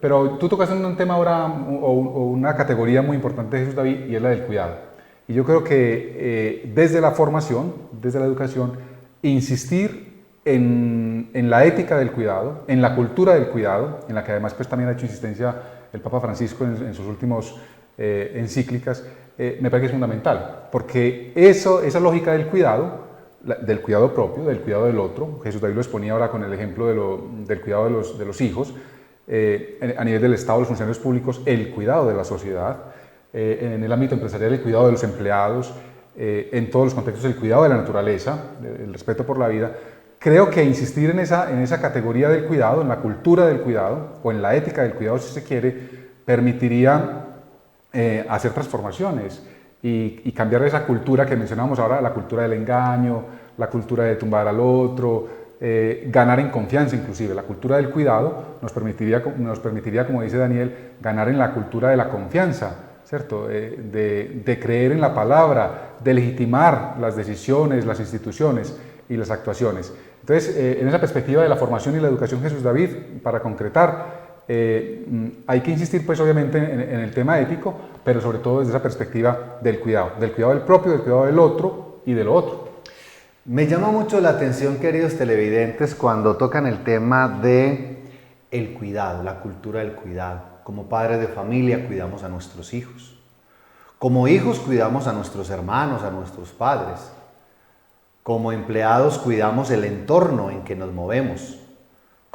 [SPEAKER 5] Pero tú tocaste un tema ahora, o una categoría muy importante, Jesús David, y es la del cuidado. Y yo creo que desde la formación, desde la educación, insistir en la ética del cuidado, en la cultura del cuidado, en la que además pues también ha hecho insistencia el Papa Francisco en sus últimos encíclicas, me parece que es fundamental, porque esa lógica del cuidado propio, del cuidado del otro, Jesús David lo exponía ahora con el ejemplo del cuidado de los hijos, a nivel del Estado, los funcionarios públicos, el cuidado de la sociedad, en el ámbito empresarial, el cuidado de los empleados, en todos los contextos, el cuidado de la naturaleza, el respeto por la vida. Creo que insistir en esa categoría del cuidado, en la cultura del cuidado, o en la ética del cuidado, si se quiere, permitiría hacer transformaciones y cambiar esa cultura que mencionábamos ahora, la cultura del engaño, la cultura de tumbar al otro, ganar en confianza inclusive. La cultura del cuidado nos permitiría, como dice Daniel, ganar en la cultura de la confianza, ¿cierto? De creer en la palabra, de legitimar las decisiones, las instituciones y las actuaciones. Entonces, en esa perspectiva de la formación y la educación, Jesús David, para concretar, hay que insistir pues obviamente en el tema ético, pero sobre todo desde esa perspectiva del cuidado del propio, del cuidado del otro y de lo otro.
[SPEAKER 4] Me llama mucho la atención, queridos televidentes, cuando tocan el tema de el cuidado, la cultura del cuidado. Como padres de familia cuidamos a nuestros hijos. Como hijos cuidamos a nuestros hermanos, a nuestros padres. Como empleados cuidamos el entorno en que nos movemos.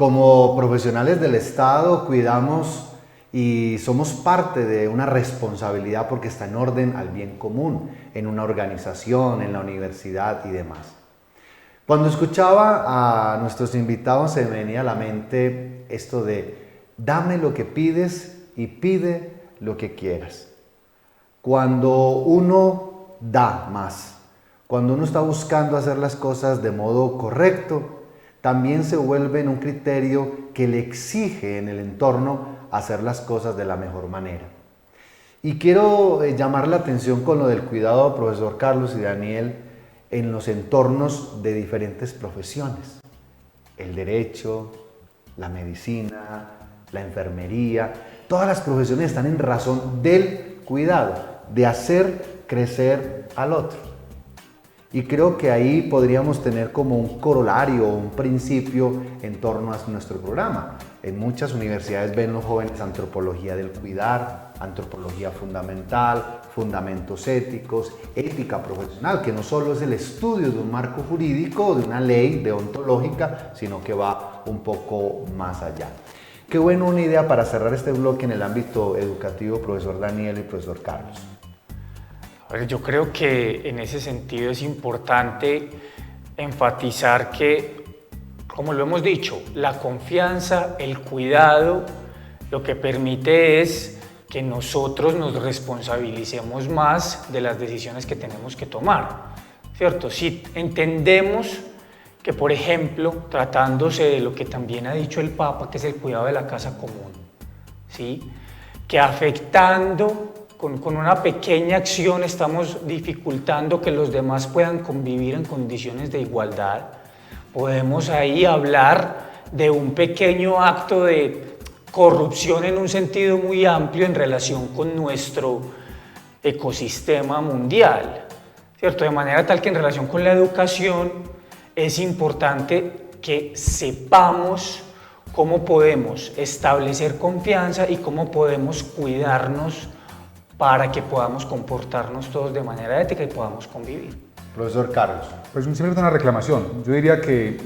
[SPEAKER 4] Como profesionales del Estado cuidamos y somos parte de una responsabilidad porque está en orden al bien común, en una organización, en la universidad y demás. Cuando escuchaba a nuestros invitados se me venía a la mente esto de dame lo que pides y pide lo que quieras. Cuando uno da más, cuando uno está buscando hacer las cosas de modo correcto, también se vuelve en un criterio que le exige en el entorno hacer las cosas de la mejor manera. Y quiero llamar la atención con lo del cuidado, profesor Carlos y Daniel, en los entornos de diferentes profesiones. El derecho, la medicina, la enfermería, todas las profesiones están en razón del cuidado, de hacer crecer al otro. Y creo que ahí podríamos tener como un corolario o un principio en torno a nuestro programa. En muchas universidades ven los jóvenes antropología del cuidar, antropología fundamental, fundamentos éticos, ética profesional, que no solo es el estudio de un marco jurídico, de una ley deontológica, sino que va un poco más allá. Qué buena una idea para cerrar este bloque en el ámbito educativo, profesor Daniel y profesor Carlos.
[SPEAKER 6] Yo creo que en ese sentido es importante enfatizar que, como lo hemos dicho, la confianza, el cuidado, lo que permite es que nosotros nos responsabilicemos más de las decisiones que tenemos que tomar, ¿cierto? Si entendemos que, por ejemplo, tratándose de lo que también ha dicho el Papa, que es el cuidado de la casa común, ¿sí? Que afectando con una pequeña acción estamos dificultando que los demás puedan convivir en condiciones de igualdad, podemos ahí hablar de un pequeño acto de corrupción en un sentido muy amplio en relación con nuestro ecosistema mundial, ¿cierto? De manera tal que en relación con la educación es importante que sepamos cómo podemos establecer confianza y cómo podemos cuidarnos para que podamos comportarnos todos de manera ética y podamos convivir.
[SPEAKER 4] Profesor Carlos.
[SPEAKER 5] Pues simplemente una reclamación. Yo diría que,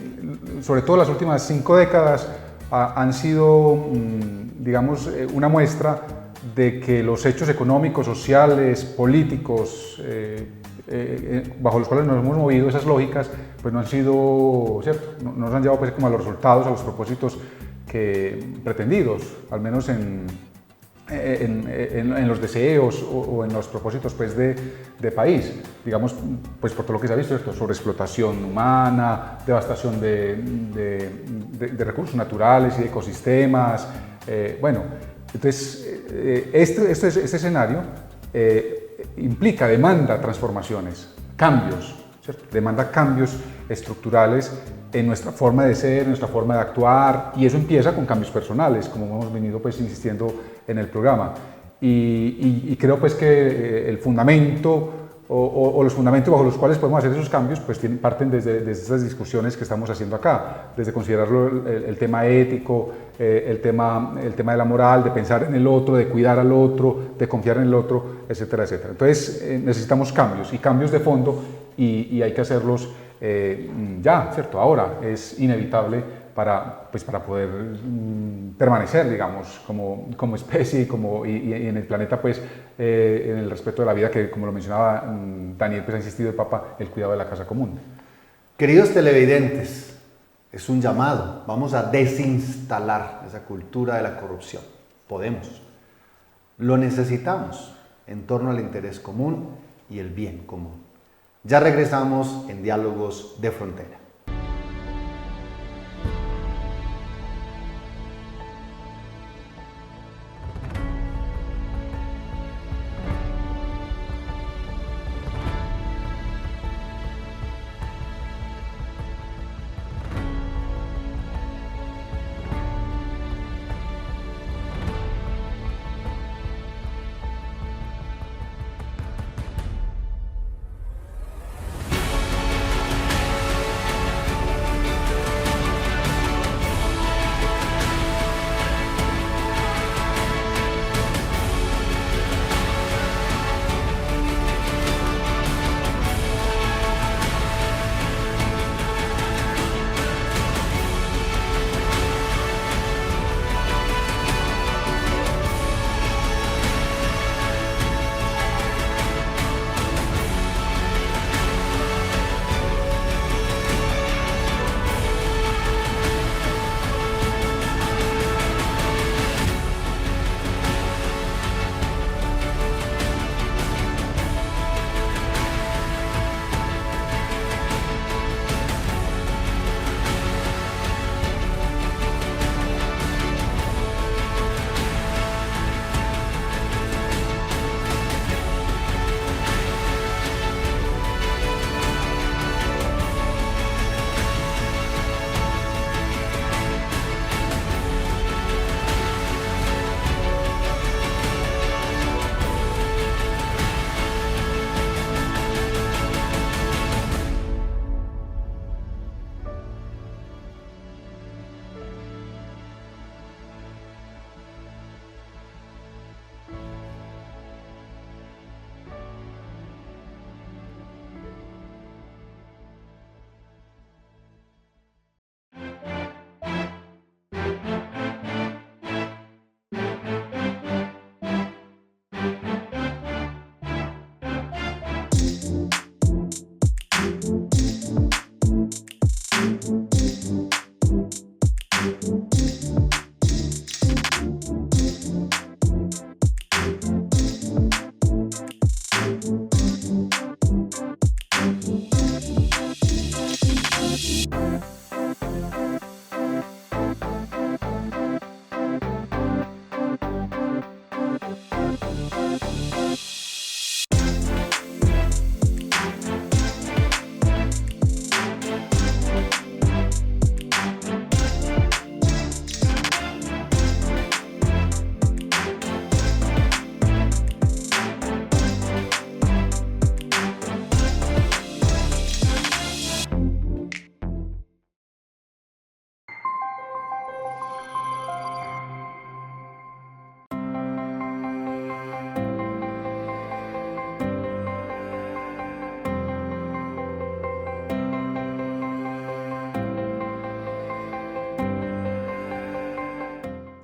[SPEAKER 5] sobre todo las últimas 5 décadas, han sido, digamos, una muestra de que los hechos económicos, sociales, políticos, bajo los cuales nos hemos movido, esas lógicas, pues no han sido, ¿cierto? No nos han llevado pues como a los resultados, a los propósitos pretendidos, al menos en los deseos o en los propósitos pues, de país, digamos, pues por todo lo que se ha visto, sobreexplotación humana, devastación de recursos naturales y de ecosistemas. Bueno, entonces este escenario demanda transformaciones, cambios, ¿cierto? Demanda cambios estructurales en nuestra forma de ser, en nuestra forma de actuar, y eso empieza con cambios personales, como hemos venido pues insistiendo en el programa. Y creo pues que el fundamento o los fundamentos bajo los cuales podemos hacer esos cambios pues parten desde estas discusiones que estamos haciendo acá, desde considerarlo el tema ético, el tema de la moral, de pensar en el otro, de cuidar al otro, de confiar en el otro, etcétera, etcétera. Entonces necesitamos cambios y cambios de fondo y hay que hacerlos ya, ¿cierto? Ahora es inevitable para poder permanecer, digamos, como especie y en el planeta, pues, en el respeto de la vida que, como lo mencionaba Daniel, pues ha insistido el Papa, el cuidado de la casa común.
[SPEAKER 4] Queridos televidentes, es un llamado, vamos a desinstalar esa cultura de la corrupción. Podemos, lo necesitamos en torno al interés común y el bien común. Ya regresamos en Diálogos de Frontera.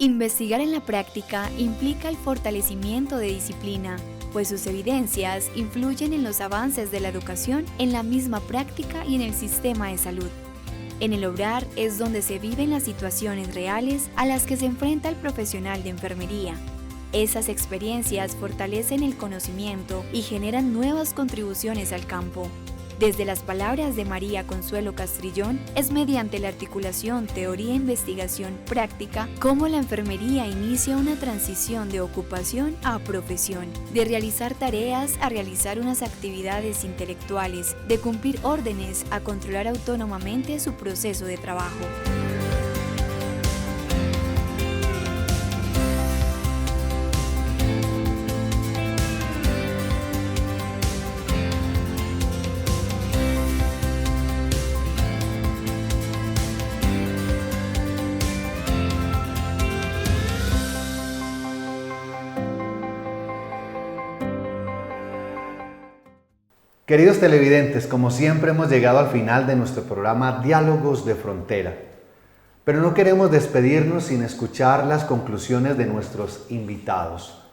[SPEAKER 1] Investigar en la práctica implica el fortalecimiento de disciplina, pues sus evidencias influyen en los avances de la educación en la misma práctica y en el sistema de salud. En el obrar es donde se viven las situaciones reales a las que se enfrenta el profesional de enfermería. Esas experiencias fortalecen el conocimiento y generan nuevas contribuciones al campo. Desde las palabras de María Consuelo Castrillón, es mediante la articulación teoría-investigación práctica cómo la enfermería inicia una transición de ocupación a profesión, de realizar tareas a realizar unas actividades intelectuales, de cumplir órdenes a controlar autónomamente su proceso de trabajo.
[SPEAKER 4] Queridos televidentes, como siempre hemos llegado al final de nuestro programa Diálogos de Frontera, pero no queremos despedirnos sin escuchar las conclusiones de nuestros invitados.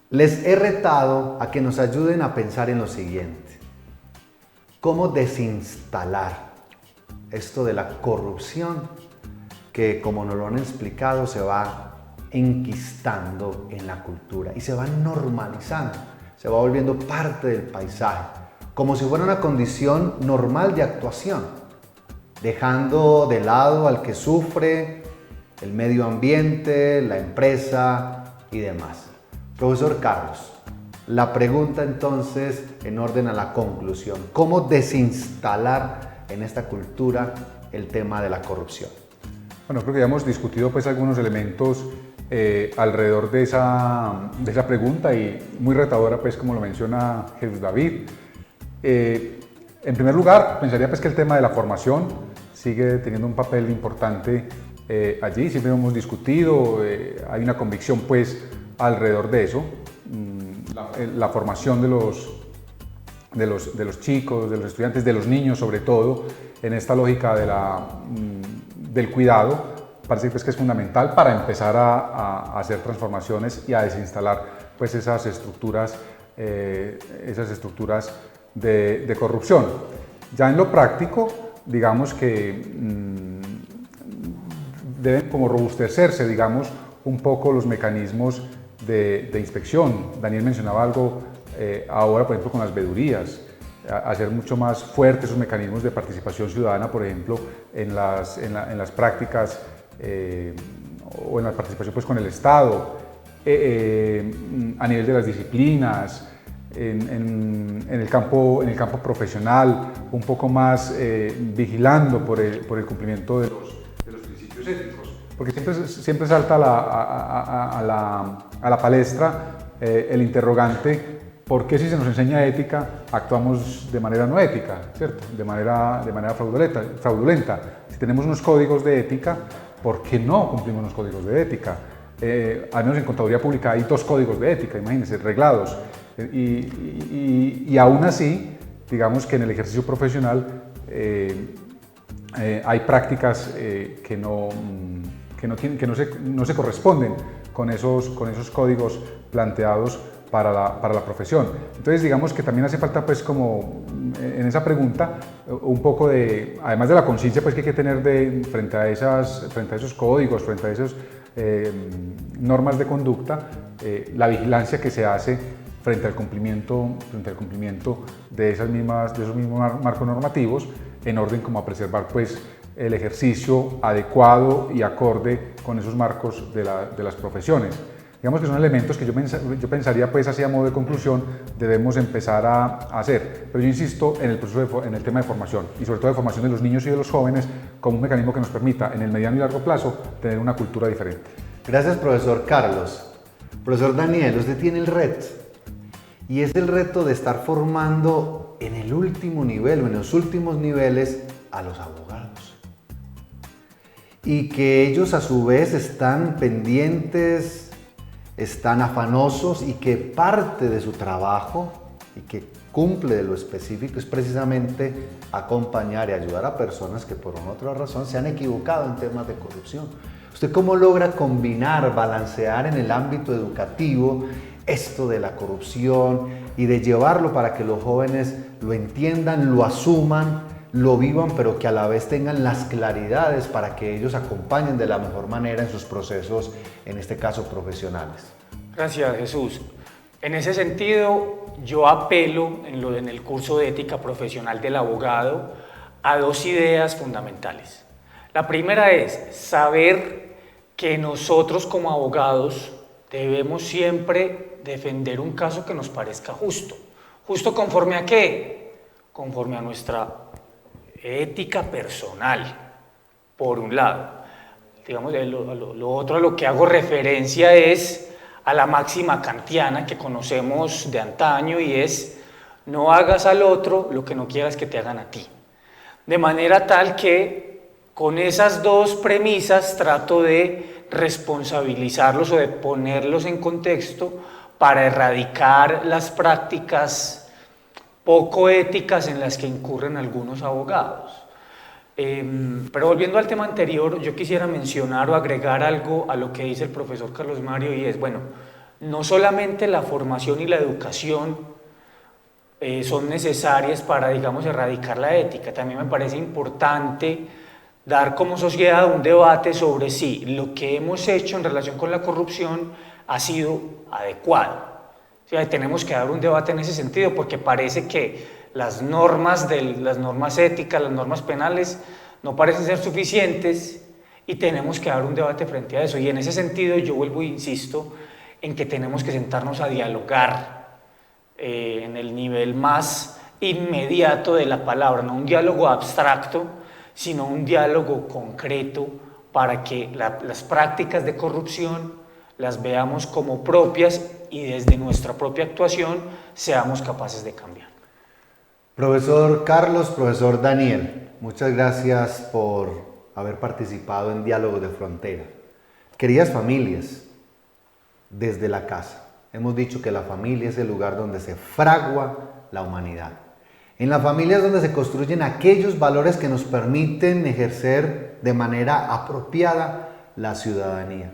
[SPEAKER 4] Les he retado a que nos ayuden a pensar en lo siguiente: ¿cómo desinstalar esto de la corrupción que, como nos lo han explicado, se va enquistando en la cultura y se va normalizando? Se va volviendo parte del paisaje, como si fuera una condición normal de actuación, dejando de lado al que sufre, el medio ambiente, la empresa y demás. Profesor Carlos, la pregunta entonces en orden a la conclusión: ¿cómo desinstalar en esta cultura el tema de la corrupción?
[SPEAKER 5] Bueno, creo que ya hemos discutido pues algunos elementos alrededor de esa pregunta, y muy retadora, pues, como lo menciona Jesús David. En primer lugar, pensaría pues que el tema de la formación sigue teniendo un papel importante allí. Siempre hemos discutido, hay una convicción pues alrededor de eso, la formación de los chicos, de los estudiantes, de los niños sobre todo, en esta lógica del cuidado. Parece pues que es fundamental para empezar a hacer transformaciones y a desinstalar pues esas estructuras de corrupción. Ya en lo práctico, digamos que deben como robustecerse, digamos, un poco los mecanismos de inspección. Daniel mencionaba algo ahora, por ejemplo, con las veedurías, hacer mucho más fuertes esos mecanismos de participación ciudadana, por ejemplo, en las prácticas o en la participación pues con el Estado, a nivel de las disciplinas, en el campo profesional, un poco más vigilando por el cumplimiento de los principios éticos, porque siempre salta a la palestra el interrogante: ¿por qué si se nos enseña ética actuamos de manera no ética, ¿cierto? De manera fraudulenta? Si tenemos unos códigos de ética, ¿por qué no cumplimos los códigos de ética? Al menos en Contaduría Pública hay 2 códigos de ética, imagínense, reglados. Y aún así, digamos que en el ejercicio profesional hay prácticas que no se corresponden con esos códigos planteados para la profesión. Entonces, digamos que también hace falta, pues, como en esa pregunta, un poco de, además de la conciencia pues que hay que tener frente a esos códigos, frente a esas normas de conducta, la vigilancia que se hace frente al cumplimiento de esos mismos marcos normativos, en orden como a preservar pues el ejercicio adecuado y acorde con esos marcos de las profesiones. Digamos que son elementos que yo pensaría, pues, así a modo de conclusión, debemos empezar a hacer. Pero yo insisto en el tema de formación, y sobre todo de formación de los niños y de los jóvenes, como un mecanismo que nos permita, en el mediano y largo plazo, tener una cultura diferente.
[SPEAKER 4] Gracias, profesor Carlos. Profesor Daniel, usted tiene el reto, y es el reto de estar formando en el último nivel o en los últimos niveles a los abogados. Y que ellos a su vez están pendientes, están afanosos, y que parte de su trabajo y que cumple de lo específico es precisamente acompañar y ayudar a personas que por una otra razón se han equivocado en temas de corrupción. ¿Usted cómo logra combinar, balancear en el ámbito educativo esto de la corrupción y de llevarlo para que los jóvenes lo entiendan, lo asuman, lo vivan, pero que a la vez tengan las claridades para que ellos acompañen de la mejor manera en sus procesos, en este caso profesionales?
[SPEAKER 6] Gracias, Jesús. En ese sentido, yo apelo en el curso de ética profesional del abogado a dos ideas fundamentales. La primera es saber que nosotros como abogados debemos siempre defender un caso que nos parezca justo. ¿Justo conforme a qué? Conforme a nuestra ética personal, por un lado. Digamos, lo otro a lo que hago referencia es a la máxima kantiana que conocemos de antaño, y es: no hagas al otro lo que no quieras que te hagan a ti. De manera tal que con esas dos premisas trato de responsabilizarlos o de ponerlos en contexto para erradicar las prácticas poco éticas en las que incurren algunos abogados. Pero volviendo al tema anterior, yo quisiera mencionar o agregar algo a lo que dice el profesor Carlos Mario, y es, bueno, no solamente la formación y la educación son necesarias para, digamos, erradicar la ética, también me parece importante dar como sociedad un debate sobre si lo que hemos hecho en relación con la corrupción ha sido adecuado. O sea, tenemos que dar un debate en ese sentido, porque parece que las normas éticas, las normas penales no parecen ser suficientes y tenemos que dar un debate frente a eso. Y en ese sentido yo vuelvo e insisto en que tenemos que sentarnos a dialogar en el nivel más inmediato de la palabra, no un diálogo abstracto, sino un diálogo concreto para que las prácticas de corrupción las veamos como propias y desde nuestra propia actuación seamos capaces de cambiar.
[SPEAKER 4] Profesor Carlos, profesor Daniel, muchas gracias por haber participado en Diálogos de Frontera. Queridas familias, desde la casa, hemos dicho que la familia es el lugar donde se fragua la humanidad. En la familia es donde se construyen aquellos valores que nos permiten ejercer de manera apropiada la ciudadanía.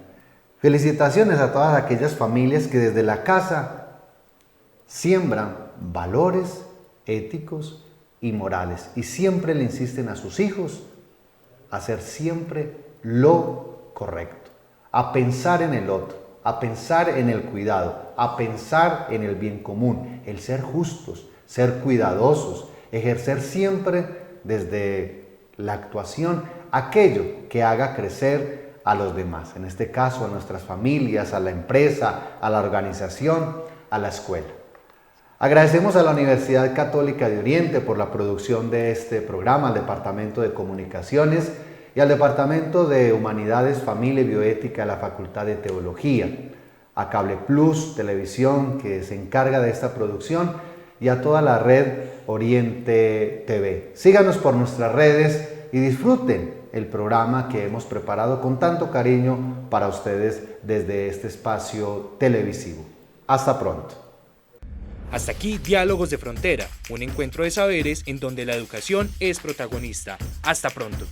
[SPEAKER 4] Felicitaciones a todas aquellas familias que desde la casa siembran valores éticos y morales y siempre le insisten a sus hijos a hacer siempre lo correcto, a pensar en el otro, a pensar en el cuidado, a pensar en el bien común, el ser justos, ser cuidadosos, ejercer siempre desde la actuación aquello que haga crecer a los demás, en este caso a nuestras familias, a la empresa, a la organización, a la escuela. Agradecemos a la Universidad Católica de Oriente por la producción de este programa, al Departamento de Comunicaciones y al Departamento de Humanidades, Familia y Bioética de la Facultad de Teología, a Cable Plus Televisión, que se encarga de esta producción, y a toda la red Oriente TV. Síganos por nuestras redes y disfruten el programa que hemos preparado con tanto cariño para ustedes desde este espacio televisivo. Hasta pronto.
[SPEAKER 3] Hasta aquí Diálogos de Frontera, un encuentro de saberes en donde la educación es protagonista. Hasta pronto.